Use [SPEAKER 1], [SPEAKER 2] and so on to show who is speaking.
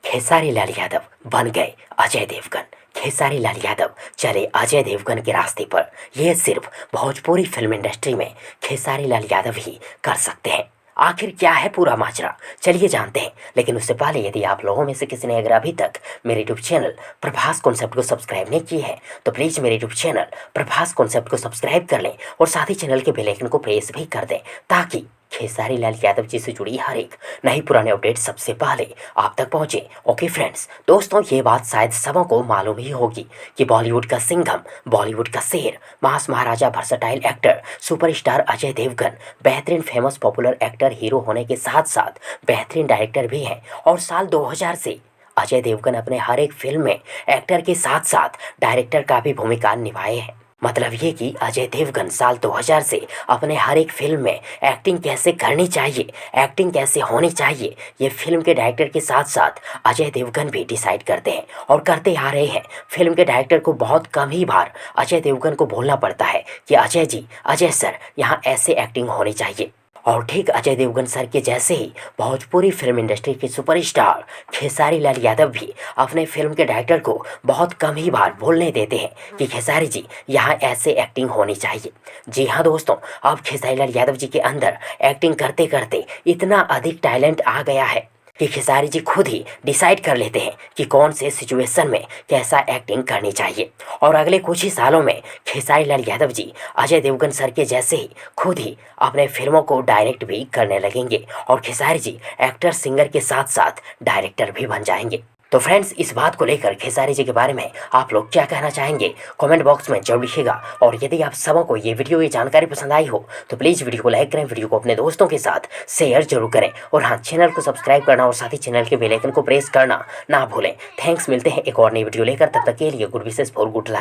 [SPEAKER 1] खेसारी लाल यादव बन गए अजय देवगन। खेसारी लाल यादव चले अजय देवगन के रास्ते पर। यह सिर्फ भोजपुरी फिल्म इंडस्ट्री में खेसारी लाल यादव ही कर सकते हैं। आखिर क्या है पूरा माजरा, चलिए जानते हैं। लेकिन उससे पहले यदि आप लोगों में से किसी ने अगर अभी तक मेरे यूट्यूब चैनल प्रभास कॉन्सेप्ट को सब्सक्राइब नहीं किए हैं तो प्लीज़ मेरे यूट्यूब चैनल प्रभास कॉन्सेप्ट को सब्सक्राइब कर लें और साथ ही चैनल के बेल आइकन को प्रेस भी कर दें ताकि खेसारी लाल यादव जी से जुड़ी हर एक नई पुराने अपडेट सबसे पहले आप तक पहुंचे। ओके फ्रेंड्स, दोस्तों ये बात शायद सबों को मालूम ही होगी कि बॉलीवुड का सिंघम, बॉलीवुड का शेर, मास महाराजा, versatile actor, superstar Ajay Devgan बेहतरीन फेमस पॉपुलर एक्टर हीरो होने के साथ साथ बेहतरीन डायरेक्टर भी हैं। और साल 2000 से अजय देवगन अपने हर एक फिल्म में एक्टर के साथ साथ डायरेक्टर का भी भूमिका निभाए हैं। मतलब ये कि अजय देवगन साल 2000 से अपने हर एक फिल्म में एक्टिंग कैसे करनी चाहिए, एक्टिंग कैसे होनी चाहिए, ये फिल्म के डायरेक्टर के साथ साथ अजय देवगन भी डिसाइड करते हैं और करते आ रहे हैं। फिल्म के डायरेक्टर को बहुत कम ही बार अजय देवगन को बोलना पड़ता है कि अजय जी, अजय सर, यहाँ ऐसे एक्टिंग होनी चाहिए। और ठीक अजय देवगन सर के जैसे ही भोजपुरी फिल्म इंडस्ट्री के सुपरस्टार खेसारी लाल यादव भी अपने फिल्म के डायरेक्टर को बहुत कम ही बार बोलने देते हैं कि खेसारी जी, यहाँ ऐसे एक्टिंग होनी चाहिए। जी हाँ दोस्तों, अब खेसारी लाल यादव जी के अंदर एक्टिंग करते करते इतना अधिक टैलेंट आ गया है कि खेसारी जी खुद ही डिसाइड कर लेते हैं कि कौन से सिचुएशन में कैसा एक्टिंग करनी चाहिए। और अगले कुछ ही सालों में खेसारी लाल यादव जी अजय देवगन सर के जैसे ही खुद ही अपने फिल्मों को डायरेक्ट भी करने लगेंगे और खेसारी जी एक्टर सिंगर के साथ साथ डायरेक्टर भी बन जाएंगे। तो फ्रेंड्स, इस बात को लेकर खेसारी जी के बारे में आप लोग क्या कहना चाहेंगे कमेंट बॉक्स में जरूर लिखिएगा। और यदि आप सबों को ये वीडियो, ये जानकारी पसंद आई हो तो प्लीज़ वीडियो को लाइक करें, वीडियो को अपने दोस्तों के साथ शेयर जरूर करें और हाँ, चैनल को सब्सक्राइब करना और साथ ही चैनल के बेल आइकन को प्रेस करना ना भूलें। थैंक्स, मिलते हैं एक और नई वीडियो लेकर, तब तक के लिए good wishes for good luck.